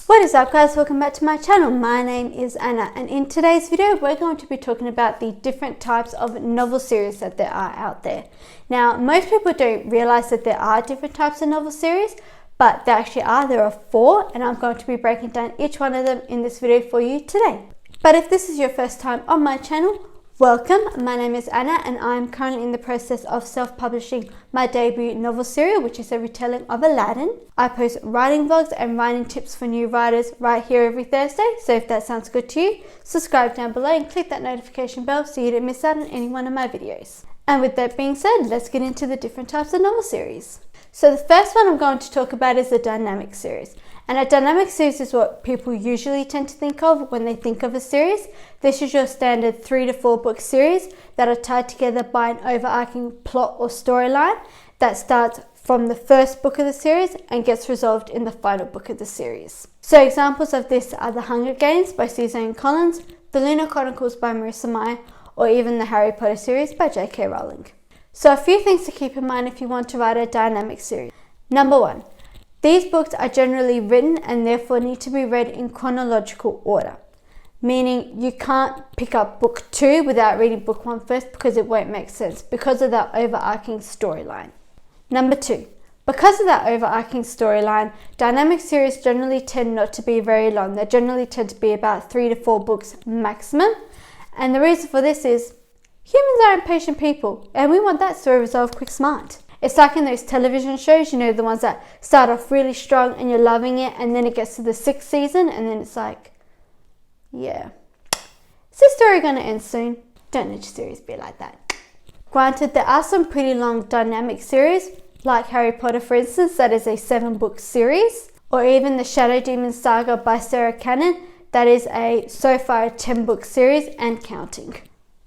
What is up guys, welcome back to my channel. My name is Anna and in today's video we're going to be talking about the different types of novel series that there are out there. Now most people don't realize that there are different types of novel series, but there actually are. There are 4 and I'm going to be breaking down each one of them in this video for you today. But if this is your first time on my channel, welcome. My name is Anna and I'm currently in the process of self-publishing my debut novel series, which is a retelling of Aladdin. I post writing vlogs and writing tips for new writers right here every Thursday, so if that sounds good to you, subscribe down below and click that notification bell so you don't miss out on any one of my videos. And with that being said, let's get into the different types of novel series. So the first one I'm going to talk about is the dynamic series. And a dynamic series is what people usually tend to think of when they think of a series. This is your standard 3 to 4 book series that are tied together by an overarching plot or storyline that starts from the first book of the series and gets resolved in the final book of the series. So examples of this are The Hunger Games by Suzanne Collins, The Lunar Chronicles by Marissa Meyer, or even the Harry Potter series by J.K. Rowling. So a few things to keep in mind if you want to write a dynamic series. Number 1. These books are generally written and therefore need to be read in chronological order, meaning you can't pick up book 2 without reading book 1 first because it won't make sense because of that overarching storyline. Number 2, because of that overarching storyline, dynamic series generally tend not to be very long. They generally tend to be about 3 to 4 books maximum, and the reason for this is humans are impatient people and we want that story resolved quick smart. It's like in those television shows, you know, the ones that start off really strong and you're loving it and then it gets to the 6th season and then it's like, yeah, is this story going to end soon? Don't let your series be like that. Granted, there are some pretty long dynamic series, like Harry Potter for instance, that is a 7-book series, or even the Shadow Demon Saga by Sarah Cannon, that is so far a 10-book series and counting.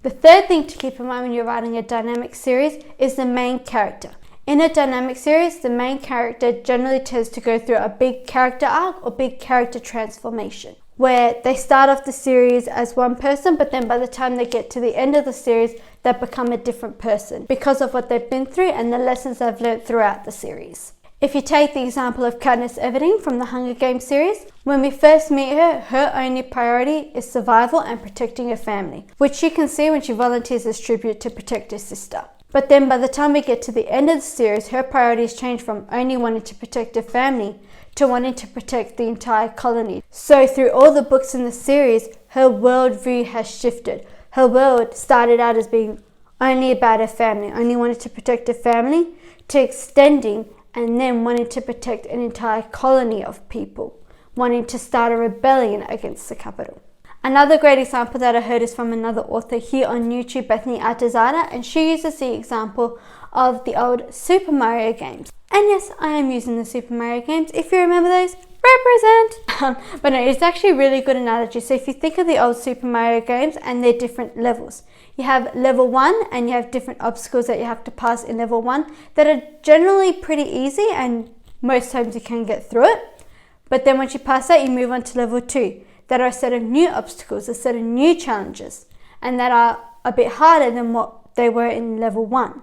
The third thing to keep in mind when you're writing a dynamic series is the main character. In a dynamic series, the main character generally tends to go through a big character arc or big character transformation, where they start off the series as one person, but then by the time they get to the end of the series, they become a different person because of what they've been through and the lessons they've learned throughout the series. If you take the example of Katniss Everdeen from the Hunger Games series, when we first meet her, her only priority is survival and protecting her family, which you can see when she volunteers as tribute to protect her sister. But then by the time we get to the end of the series, her priorities change from only wanting to protect her family to wanting to protect the entire colony. So through all the books in the series, her worldview has shifted. Her world started out as being only about her family, only wanted to protect her family, to extending and then wanting to protect an entire colony of people, wanting to start a rebellion against the capital. Another great example that I heard is from another author here on YouTube, Bethany Art Designer, and she uses the example of the old Super Mario games. And yes, I am using the Super Mario games. If you remember those, represent! But no, it's actually a really good analogy. So if you think of the old Super Mario games and their different levels, you have level 1 and you have different obstacles that you have to pass in level 1 that are generally pretty easy and most times you can get through it. But then once you pass that, you move on to level 2. That are a set of new obstacles, a set of new challenges, and that are a bit harder than what they were in level 1.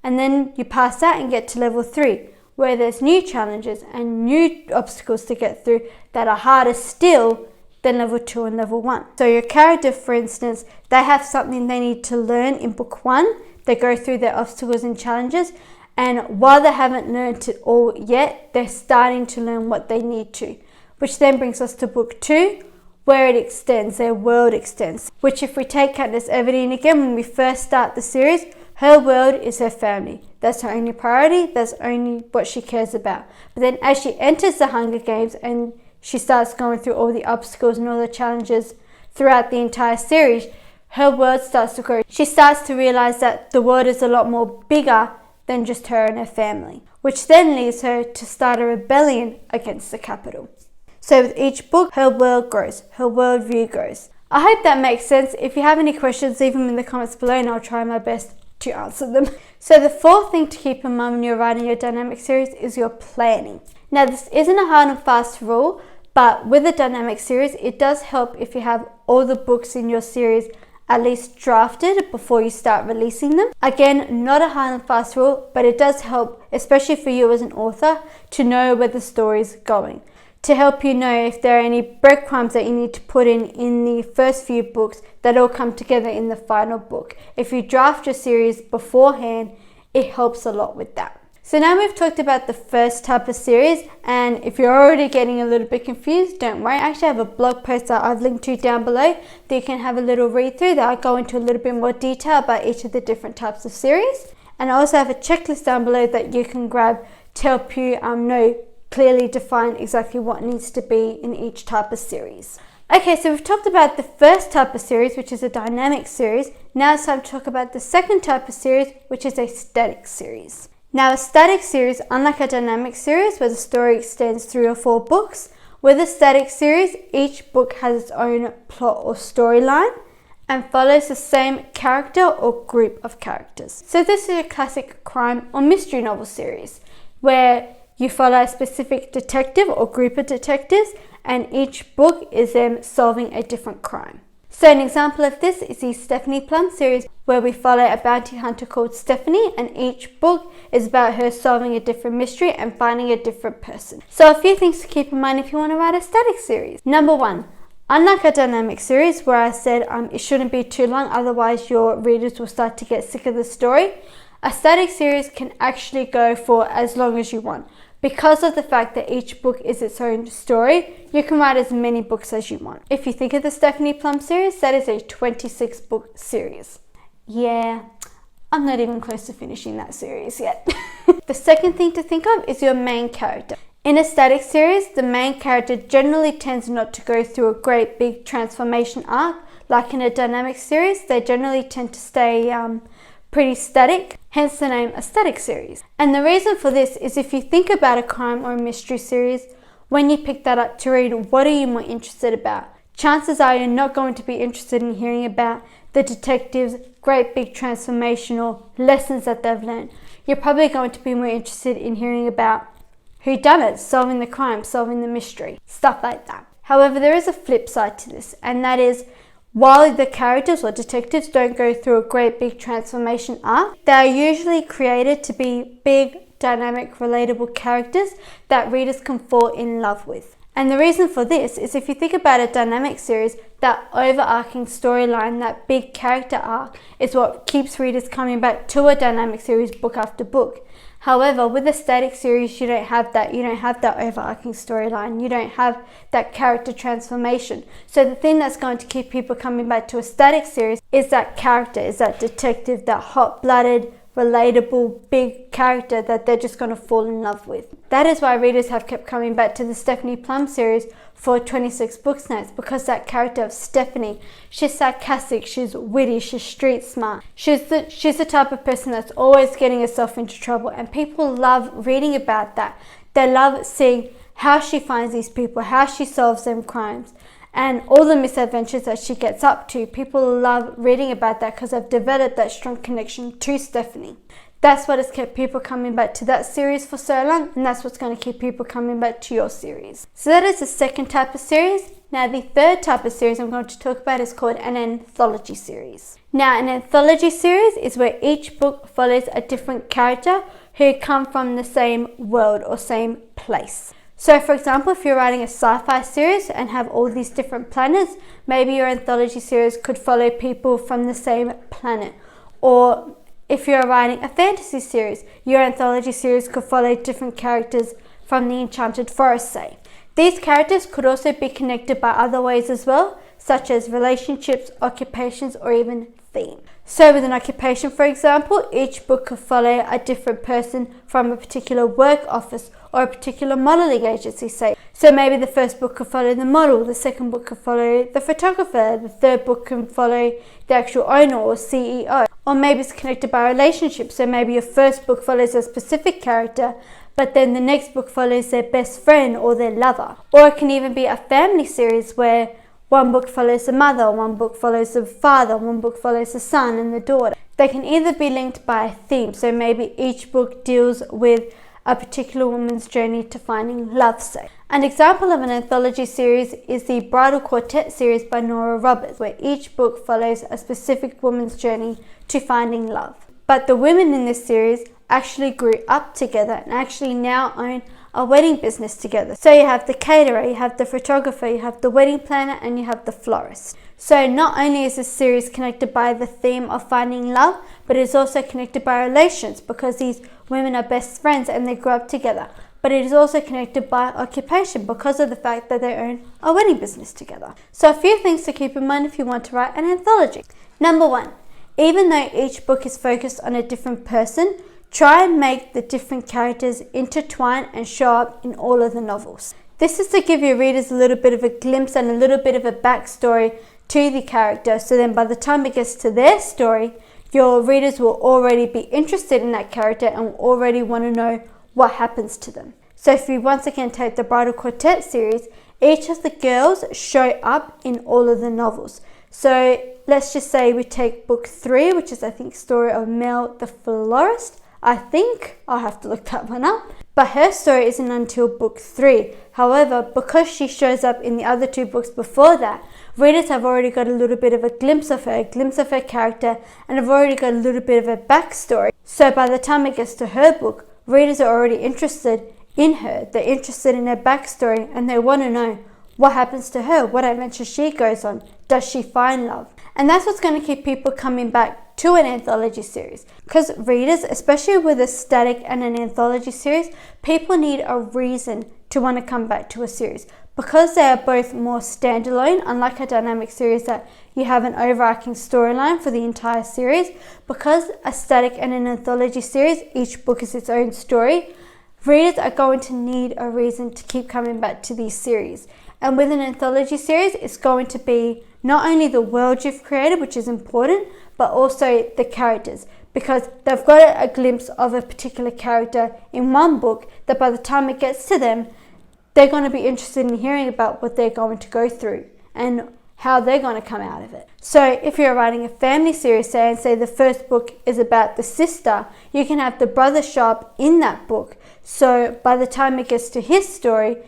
And then you pass that and get to level 3, where there's new challenges and new obstacles to get through that are harder still than level 2 and level 1. So your character, for instance, they have something they need to learn in book 1. They go through their obstacles and challenges, and while they haven't learned it all yet, they're starting to learn what they need to, which then brings us to book 2, where it extends, their world extends. Which if we take Katniss Everdeen again, when we first start the series, her world is her family. That's her only priority, that's only what she cares about. But then as she enters the Hunger Games and she starts going through all the obstacles and all the challenges throughout the entire series, her world starts to grow. She starts to realize that the world is a lot more bigger than just her and her family, which then leads her to start a rebellion against the capital. So with each book, her world grows, her worldview grows. I hope that makes sense. If you have any questions, leave them in the comments below and I'll try my best to answer them. So the fourth thing to keep in mind when you're writing your dynamic series is your planning. Now this isn't a hard and fast rule, but with a dynamic series, it does help if you have all the books in your series at least drafted before you start releasing them. Again, not a hard and fast rule, but it does help, especially for you as an author, to know where the story's going. to help you know if there are any breadcrumbs that you need to put in the first few books that all come together in the final book. If you draft your series beforehand, it helps a lot with that. So now we've talked about the first type of series, and if you're already getting a little bit confused, don't worry. I actually have a blog post that I've linked to down below that you can have a little read through, that I go into a little bit more detail about each of the different types of series. And I also have a checklist down below that you can grab to help you clearly define exactly what needs to be in each type of series. Okay, so we've talked about the first type of series, which is a dynamic series. Now it's time to talk about the second type of series, which is a static series. Now, a static series, unlike a dynamic series where the story extends 3 or 4 books, with a static series, each book has its own plot or storyline and follows the same character or group of characters. So this is a classic crime or mystery novel series where you follow a specific detective or group of detectives, and each book is them solving a different crime. So an example of this is the Stephanie Plum series, where we follow a bounty hunter called Stephanie, and each book is about her solving a different mystery and finding a different person. So a few things to keep in mind if you want to write a static series. Number 1, unlike a dynamic series where I said it shouldn't be too long, otherwise your readers will start to get sick of the story, a static series can actually go for as long as you want. Because of the fact that each book is its own story, you can write as many books as you want. If you think of the Stephanie Plum series, that is a 26 book series. Yeah, I'm not even close to finishing that series yet. The second thing to think of is your main character. In a static series, the main character generally tends not to go through a great big transformation arc. Like in a dynamic series, they generally tend to stay pretty static, hence the name a static series. And the reason for this is if you think about a crime or a mystery series, when you pick that up to read, what are you more interested about? Chances are you're not going to be interested in hearing about the detectives' great big transformational lessons that they've learned. You're probably going to be more interested in hearing about whodunit, solving the crime, solving the mystery, stuff like that. However, there is a flip side to this, and that is, while the characters or detectives don't go through a great big transformation arc, they are usually created to be big, dynamic, relatable characters that readers can fall in love with. And the reason for this is if you think about a dynamic series, that overarching storyline, that big character arc, is what keeps readers coming back to a dynamic series book after book. However, with a static series, you don't have that. You don't have that overarching storyline. You don't have that character transformation. So the thing that's going to keep people coming back to a static series is that character, is that detective, that hot-blooded, relatable, big character that they're just going to fall in love with. That is why readers have kept coming back to the Stephanie Plum series for 26 books now. It's because that character of Stephanie, she's sarcastic, she's witty, she's street smart. She's the type of person that's always getting herself into trouble, and people love reading about that. They love seeing how she finds these people, how she solves them crimes, and all the misadventures that she gets up to. People love reading about that because they've developed that strong connection to Stephanie. That's what has kept people coming back to that series for so long, and that's what's going to keep people coming back to your series. So that is the second type of series. Now the third type of series I'm going to talk about is called an anthology series. Now an anthology series is where each book follows a different character who come from the same world or same place. So for example, if you're writing a sci-fi series and have all these different planets, maybe your anthology series could follow people from the same planet. Or if you're writing a fantasy series, your anthology series could follow different characters from the Enchanted Forest, say. These characters could also be connected by other ways as well, such as relationships, occupations, or even theme. So with an occupation, for example, each book could follow a different person from a particular work office or a particular modeling agency, say. So maybe the first book could follow the model, the second book could follow the photographer, the third book can follow the actual owner or CEO. Or maybe it's connected by relationships. So maybe your first book follows a specific character, but then the next book follows their best friend or their lover. Or it can even be a family series where one book follows the mother, one book follows the father, one book follows the son and the daughter. They can either be linked by a theme. So maybe each book deals with a particular woman's journey to finding love, say. An example of an anthology series is the Bridal Quartet series by Nora Roberts, where each book follows a specific woman's journey to finding love. But the women in this series actually grew up together and actually now own a wedding business together. So you have the caterer, you have the photographer, you have the wedding planner, and you have the florist. So not only is this series connected by the theme of finding love, but it is also connected by relations because these women are best friends and they grew up together. But it is also connected by occupation because of the fact that they own a wedding business together. So a few things to keep in mind if you want to write an anthology. Number one, even though each book is focused on a different person, try and make the different characters intertwine and show up in all of the novels. This is to give your readers a little bit of a glimpse and a little bit of a backstory to the character, so then by the time it gets to their story, your readers will already be interested in that character and will already want to know what happens to them. So if you once again take the Bridal Quartet series, each of the girls show up in all of the novels. So let's just say we take book 3, which is I think story of Mel the florist. I think I'll have to look that one up. But her story isn't until book 3. However, because she shows up in the other 2 books before that, readers have already got a little bit of a glimpse of her character, and have already got a little bit of a backstory. So by the time it gets to her book, readers are already interested in her. They're interested in her backstory and they want to know what happens to her, what adventures she goes on, does she find love? And that's what's going to keep people coming back to an anthology series. Because readers, especially with a static and an anthology series, people need a reason to want to come back to a series. Because they are both more standalone, unlike a dynamic series that you have an overarching storyline for the entire series, because a static and an anthology series, each book is its own story, readers are going to need a reason to keep coming back to these series. And with an anthology series, it's going to be not only the world you've created, which is important, but also the characters, because they've got a glimpse of a particular character in one book that by the time it gets to them, they're going to be interested in hearing about what they're going to go through and how they're going to come out of it. So if you're writing a family series, say the first book is about the sister, you can have the brother show up in that book. So by the time it gets to his story,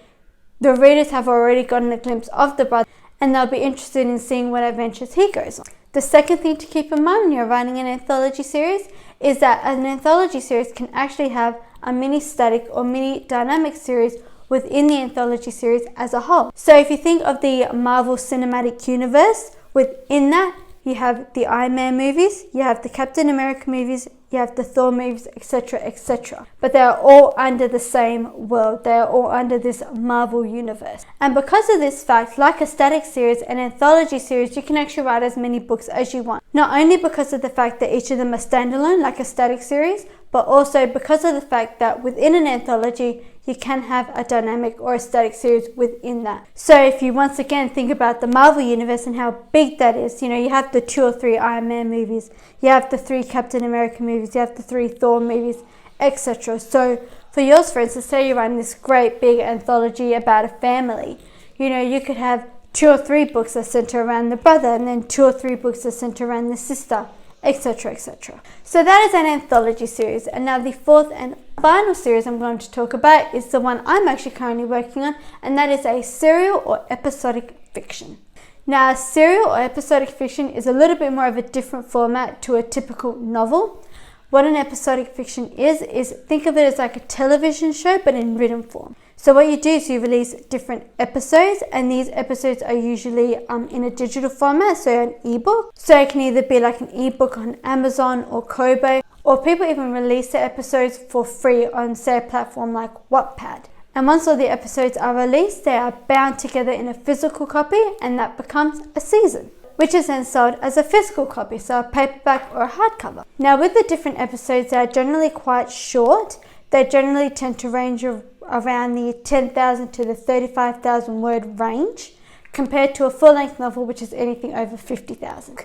the readers have already gotten a glimpse of the brother and they'll be interested in seeing what adventures he goes on. The second thing to keep in mind when you're writing an anthology series is that an anthology series can actually have a mini static or mini dynamic series within the anthology series as a whole. So if you think of the Marvel Cinematic Universe, within that you have the Iron Man movies, you have the Captain America movies, you have the Thor movies, etc., etc. But they are all under the same world. They are all under this Marvel universe. And because of this fact, like a static series, an anthology series, you can actually write as many books as you want. Not only because of the fact that each of them are standalone, like a static series, but also because of the fact that within an anthology, you can have a dynamic or a static series within that. So if you once again think about the Marvel universe and how big that is, you have the 2 or 3 Iron Man movies, you have the 3 Captain America movies, you have the 3 Thor movies, etc. So for yours, for instance, say you run this great big anthology about a family, you could have 2 or 3 books that center around the brother, and then 2 or 3 books that center around the sister, etc., etc. So that is an anthology series. And now the fourth and final series I'm going to talk about is the one I'm actually currently working on, and that is a serial or episodic fiction. Now, serial or episodic fiction is a little bit more of a different format to a typical novel. What an episodic fiction is think of it as like a television show but in written form. So what you do is you release different episodes, and these episodes are usually in a digital format, so an ebook. So it can either be like an ebook on Amazon or Kobo, or people even release the episodes for free on, say, a platform like Wattpad. And once all the episodes are released, they are bound together in a physical copy, and that becomes a season, which is then sold as a physical copy, so a paperback or a hardcover. Now, with the different episodes, they are generally quite short. They generally tend to range around the 10,000 to the 35,000 word range, compared to a full-length novel, which is anything over 50,000.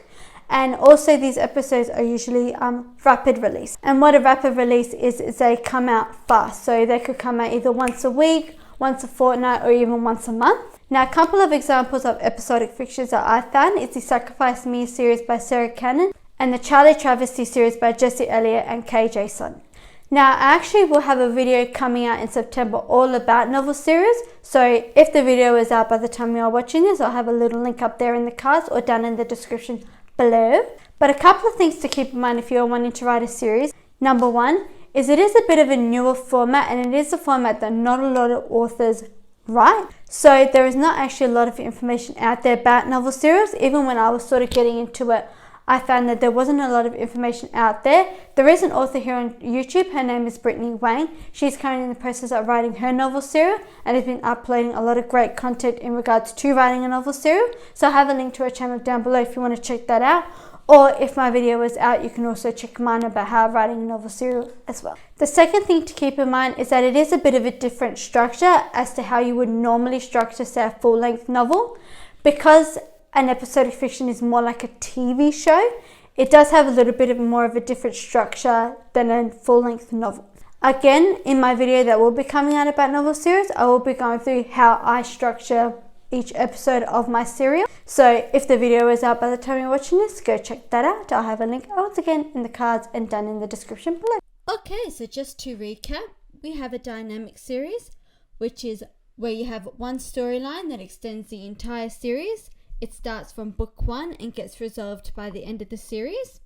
And also these episodes are usually rapid release. And what a rapid release is they come out fast. So they could come out either once a week, once a fortnight, or even once a month. Now, a couple of examples of episodic fictions that I found is the Sacrifice Me series by Sarah Cannon and the Charlie Travesty series by Jesse Elliott and KJ Sun. Now, I actually will have a video coming out in September all about novel series. So if the video is out by the time you are watching this, I'll have a little link up there in the cards or down in the description below. But a couple of things to keep in mind if you're wanting to write a series. Number one, is it is a bit of a newer format, and it is a format that not a lot of authors write. So there is not actually a lot of information out there about novel serials. Even when I was sort of getting into it, I found that there wasn't a lot of information out there. There is an author here on YouTube. Her name is Brittany Wang. She's currently in the process of writing her novel serial and has been uploading a lot of great content in regards to writing a novel serial. So I have a link to her channel down below if you want to check that out. Or if my video is out, you can also check mine about how I'm writing a novel serial as well. The second thing to keep in mind is that it is a bit of a different structure as to how you would normally structure, say, a full-length novel. Because an episodic fiction is more like a TV show, it does have a little bit of more of a different structure than a full-length novel. Again, in my video that will be coming out about novel series, I will be going through how I structure each episode of my serial. So if the video is out by the time you're watching this, go check that out. I'll have a link once again in the cards and down in the description below. Okay, so just to recap, we have a dynamic series, which is where you have one storyline that extends the entire series. It starts from book 1 and gets resolved by the end of the series.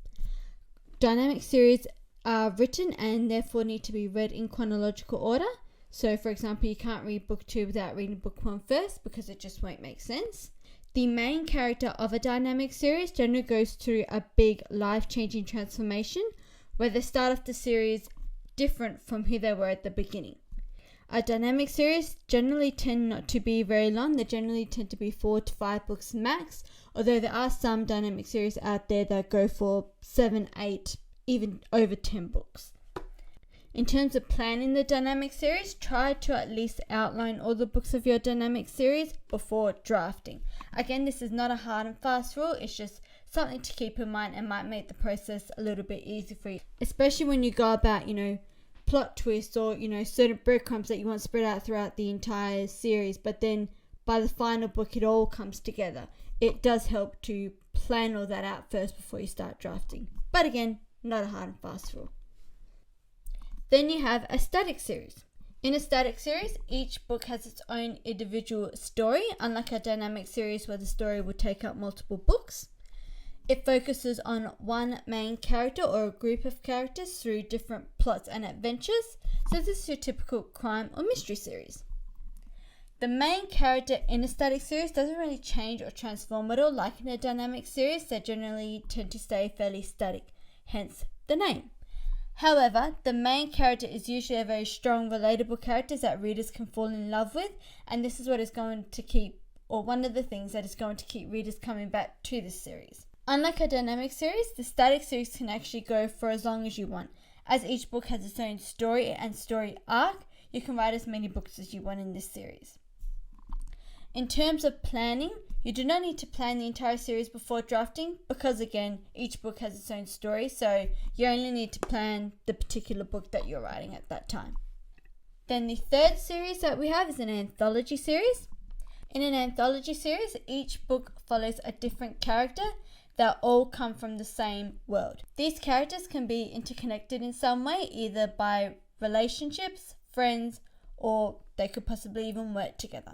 Dynamic series are written and therefore need to be read in chronological order. So for example, you can't read book 2 without reading book 1 first because it just won't make sense. The main character of a dynamic series generally goes through a big life-changing transformation where they start off the series different from who they were at the beginning. A dynamic series generally tend not to be very long. They generally tend to be 4 to 5 books max, although there are some dynamic series out there that go for 7, 8, even over 10 books. In terms of planning the dynamic series, try to at least outline all the books of your dynamic series before drafting. Again, this is not a hard and fast rule, it's just something to keep in mind and might make the process a little bit easier for you. Especially when you go about, plot twists or, certain breadcrumbs that you want spread out throughout the entire series, but then by the final book it all comes together. It does help to plan all that out first before you start drafting. But again, not a hard and fast rule. Then you have a static series. In a static series, each book has its own individual story, unlike a dynamic series where the story will take up multiple books. It focuses on one main character or a group of characters through different plots and adventures. So this is your typical crime or mystery series. The main character in a static series doesn't really change or transform at all like in a dynamic series. They generally tend to stay fairly static, hence the name. However, the main character is usually a very strong, relatable character that readers can fall in love with, and this is what is going to keep, or one of the things that is going to keep readers coming back to this series. Unlike a dynamic series, the static series can actually go for as long as you want. As each book has its own story and story arc, you can write as many books as you want in this series. In terms of planning, you do not need to plan the entire series before drafting because, again, each book has its own story, so you only need to plan the particular book that you're writing at that time. Then the third series that we have is an anthology series. In an anthology series, each book follows a different character that all come from the same world. These characters can be interconnected in some way, either by relationships, friends, or they could possibly even work together.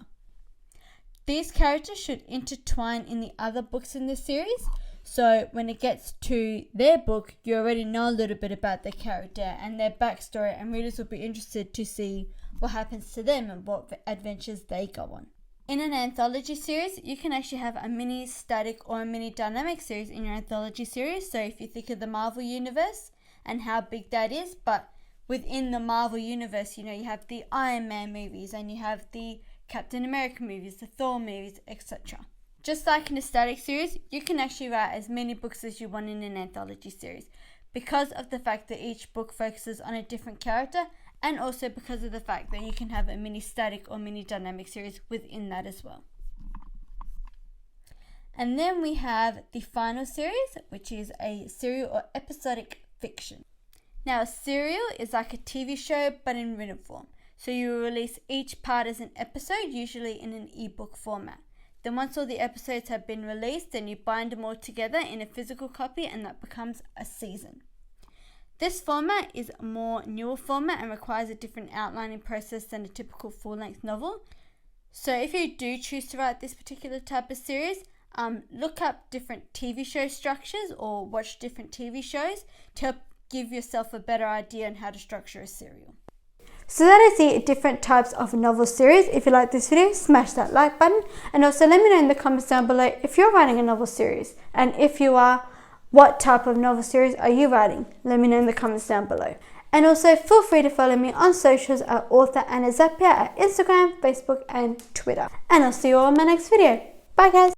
These characters should intertwine in the other books in the series, so when it gets to their book, you already know a little bit about their character and their backstory, and readers will be interested to see what happens to them and what adventures they go on. In an anthology series, you can actually have a mini static or a mini dynamic series in your anthology series. So if you think of the Marvel Universe and how big that is, but within the Marvel Universe, you have the Iron Man movies and you have the Captain America movies, the Thor movies, etc. Just like in a static series, you can actually write as many books as you want in an anthology series because of the fact that each book focuses on a different character, and also because of the fact that you can have a mini static or mini dynamic series within that as well. And then we have the final series, which is a serial or episodic fiction. Now, a serial is like a TV show but in written form. So you release each part as an episode, usually in an ebook format. Then once all the episodes have been released, then you bind them all together in a physical copy, and that becomes a season. This format is a more newer format and requires a different outlining process than a typical full-length novel. So if you do choose to write this particular type of series, look up different TV show structures or watch different TV shows to help give yourself a better idea on how to structure a serial. So that is the different types of novel series. If you like this video, smash that like button, and also let me know in the comments down below if you're writing a novel series, and if you are, what type of novel series are you writing? Let me know in the comments down below. And also feel free to follow me on socials at author Anna Zappia at Instagram, Facebook and Twitter. And I'll see you all in my next video. Bye guys!